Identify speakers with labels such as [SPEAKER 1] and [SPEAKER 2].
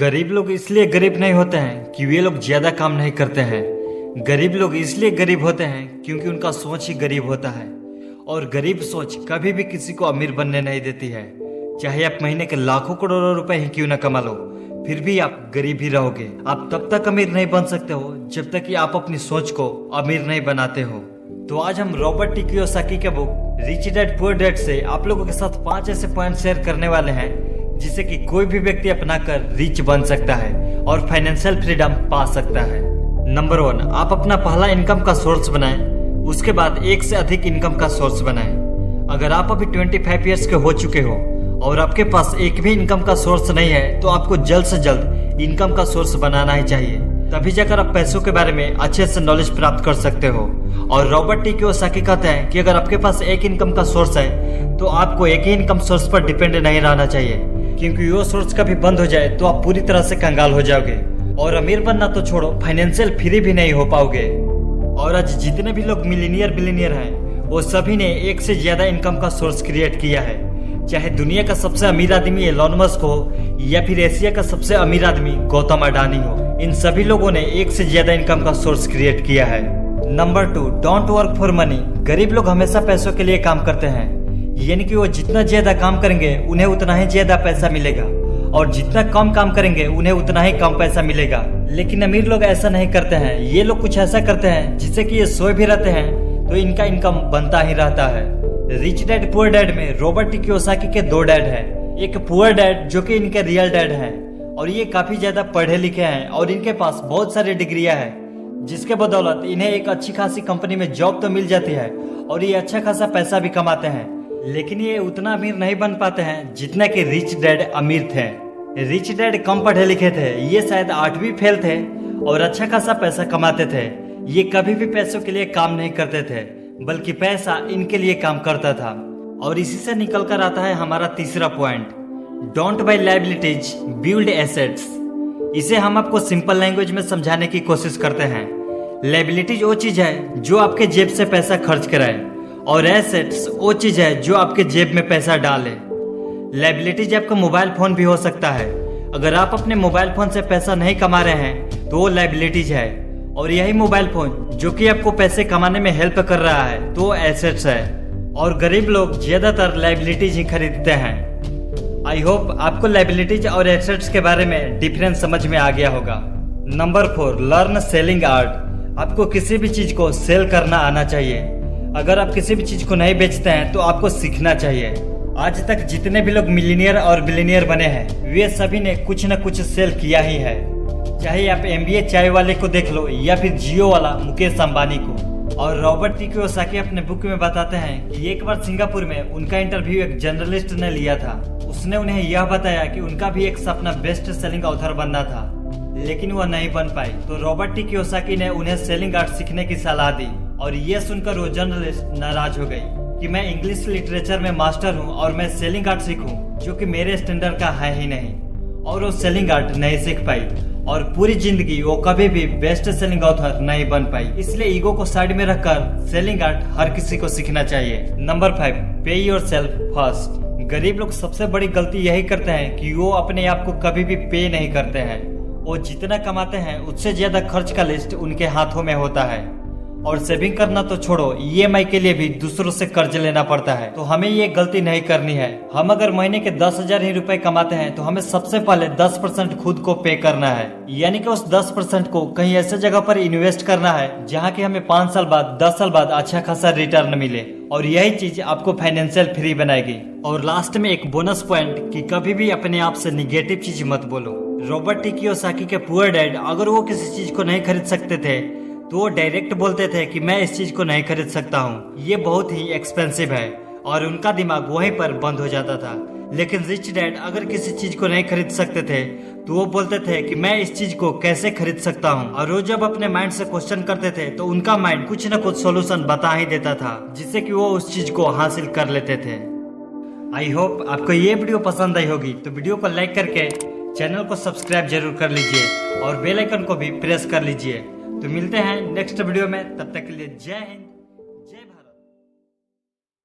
[SPEAKER 1] गरीब लोग इसलिए गरीब नहीं होते हैं कि वे लोग ज्यादा काम नहीं करते हैं। गरीब लोग इसलिए गरीब होते हैं क्योंकि उनका सोच ही गरीब होता है। और गरीब सोच कभी भी किसी को अमीर बनने नहीं देती है। चाहे आप महीने के लाखों करोड़ों रुपए ही क्यों न कमा लो, फिर भी आप गरीब ही रहोगे। आप तब तक अमीर नहीं बन सकते हो जब तक कि आप अपनी सोच को अमीर नहीं बनाते हो। तो आज हम रॉबर्ट टी कियोसाकी के book rich dad poor dad से आप लोगों के साथ 5 ऐसे पॉइंट शेयर करने वाले हैं जिसे कि कोई भी व्यक्ति अपनाकर रिच बन सकता है और फाइनेंशियल फ्रीडम पा सकता है। नंबर 1, आप अपना पहला इनकम का सोर्स बनाएं। उसके बाद एक से अधिक इनकम का सोर्स बनाएं। अगर आप अभी 25 इयर्स के हो चुके हो और आपके पास एक भी इनकम का सोर्स नहीं है तो आपको जल्द से जल्द इनकम का सोर्स बनाना ही चाहिए। तभी जाकर आप पैसों के बारे में अच्छे से नॉलेज प्राप्त कर सकते हो। और रॉबर्ट टी कियोसाकी कहते हैं कि अगर आपके पास एक इनकम का सोर्स है तो आपको एक ही इनकम सोर्स पर डिपेंड नहीं रहना चाहिए, क्योंकि वो सोर्स कभी बंद हो जाए तो आप पूरी तरह से कंगाल हो जाओगे और अमीर बनना तो छोड़ो, फाइनेंशियल फ्री भी नहीं हो पाओगे। और आज जितने भी लोग मिलीनियर बिलीनियर हैं वो सभी ने एक से ज्यादा इनकम का सोर्स क्रिएट किया है। चाहे दुनिया का सबसे अमीर आदमी एलोन मस्क हो या फिर एशिया का सबसे अमीर आदमी गौतम अडानी हो, इन सभी लोगों ने एक से ज्यादा इनकम का सोर्स क्रिएट किया है। Number 2, don't work for money. गरीब लोग हमेशा पैसों के लिए काम करते हैं, यानी कि वो जितना ज्यादा काम करेंगे उन्हें उतना ही ज्यादा पैसा मिलेगा और जितना कम काम करेंगे उन्हें उतना ही कम पैसा मिलेगा। लेकिन अमीर लोग ऐसा नहीं करते हैं। ये लोग कुछ ऐसा करते हैं जिससे कि ये सोए भी रहते हैं तो इनका इनकम बनता ही रहता है। रिच डैड पुअर डैड में रॉबर्ट टी कियोसाकी के 2 डैड हैं। एक पुअर डैड जो कि इनके रियल डैड हैं और ये काफी ज्यादा पढ़े लिखे हैं और इनके पास बहुत सारी डिग्रियां हैं, जिसके बदौलत इन्हें एक अच्छी खासी कंपनी में जॉब तो मिल जाती है और ये अच्छा खासा पैसा भी कमाते हैं। लेकिन ये उतना अमीर नहीं बन पाते हैं जितना कि रिच डैड अमीर थे। रिच डैड कम पढ़े लिखे थे, ये शायद 8वीं फेल थे और अच्छा खासा पैसा कमाते थे। ये कभी भी पैसों के लिए काम नहीं करते थे, बल्कि पैसा इनके लिए काम करता था। और इसी से निकल कर आता है हमारा तीसरा point, don't buy liabilities build assets. इसे हम आपको सिंपल लैंग्वेज में समझाने की कोशिश करते हैं। लायबिलिटीज वो चीज है जो आपके जेब से पैसा खर्च कराए और एसेट्स वो चीज है जो आपके जेब में पैसा डाले। लायबिलिटीज आपका मोबाइल फोन भी हो सकता है। अगर आप अपने मोबाइल फोन से पैसा नहीं कमा रहे हैं तो वो लायबिलिटीज है, और यही मोबाइल फोन जो कि आपको पैसे कमाने में हेल्प कर रहा है तो वो एसेट्स है। और गरीब लोग ज्यादातर लायबिलिटीज ही खरीदते हैं। आई होप आपको लायबिलिटीज और एसेट्स के बारे में डिफरेंस समझ में आ गया होगा। Number 4, learn selling art. आपको किसी भी चीज को सेल करना आना चाहिए। अगर आप किसी भी चीज को नहीं बेचते हैं तो आपको सीखना चाहिए। आज तक जितने भी लोग मिलीनियर और बिलीनियर बने हैं वे सभी ने कुछ न कुछ सेल किया ही है। चाहे आप MBA चाय वाले को देख लो या फिर जियो वाला मुकेश अंबानी को। और रॉबर्ट टी कियोसाकी अपने बुक में बताते हैं कि एक बार सिंगापुर में उनका इंटरव्यू एक जर्नलिस्ट ने लिया था। उसने उन्हें यह बताया कि उनका भी एक सपना बेस्ट सेलिंग ऑथर बनना था, लेकिन वह नहीं बन पाई। तो रॉबर्ट टी कियोसाकी ने उन्हें सेलिंग आर्ट सीखने की सलाह दी और ये सुनकर वो जर्नलिस्ट नाराज हो गई कि मैं इंग्लिश लिटरेचर में मास्टर हूँ और मैं सेलिंग आर्ट सीखूं जो कि मेरे स्टैंडर्ड का है ही नहीं। और वो सेलिंग आर्ट नहीं सीख पाई और पूरी जिंदगी वो कभी भी बेस्ट सेलिंग ऑथर नहीं बन पाई। इसलिए ईगो को साइड में रखकर सेलिंग आर्ट हर किसी को सीखना चाहिए। नंबर 5, पे योरसेल्फ फर्स्ट। गरीब लोग सबसे बड़ी गलती यही करते हैं कि वो अपने आप को कभी भी पे नहीं करते हैं। वो जितना कमाते हैं उससे ज्यादा खर्च का लिस्ट उनके हाथों में होता है। और सेविंग करना तो छोड़ो, EMI के लिए भी दूसरों से कर्ज लेना पड़ता है। तो हमें ये गलती नहीं करनी है। हम अगर महीने के 10,000 ही रुपए कमाते हैं तो हमें सबसे पहले 10% खुद को पे करना है, यानी कि उस 10% को कहीं ऐसे जगह पर इन्वेस्ट करना है जहाँ की हमें 5 साल बाद 10 साल बाद अच्छा खासा रिटर्न मिले। और यही चीज आपको फाइनेंशियल फ्री बनाएगी। और लास्ट में एक बोनस पॉइंट कि कभी भी अपने आप से निगेटिव चीज मत बोलो। रॉबर्ट टी कियोसाकी के पुअर डैड अगर वो किसी चीज को नहीं खरीद सकते थे तो वो डायरेक्ट बोलते थे कि मैं इस चीज को नहीं खरीद सकता हूँ, ये बहुत ही एक्सपेंसिव है, और उनका दिमाग वहीं पर बंद हो जाता था। लेकिन रिच डैड अगर किसी चीज को नहीं खरीद सकते थे तो वो बोलते थे कि मैं इस चीज को कैसे खरीद सकता हूँ। और वो जब अपने माइंड से क्वेश्चन करते थे तो उनका माइंड कुछ न कुछ सोल्यूशन बता ही देता था जिससे कि वो उस चीज को हासिल कर लेते थे। आई होप आपको ये वीडियो पसंद आई होगी, तो वीडियो को लाइक करके चैनल को सब्सक्राइब जरूर कर लीजिए और बेल आइकन को भी प्रेस कर लीजिए। तो मिलते हैं नेक्स्ट वीडियो में, तब तक के लिए जय हिंद।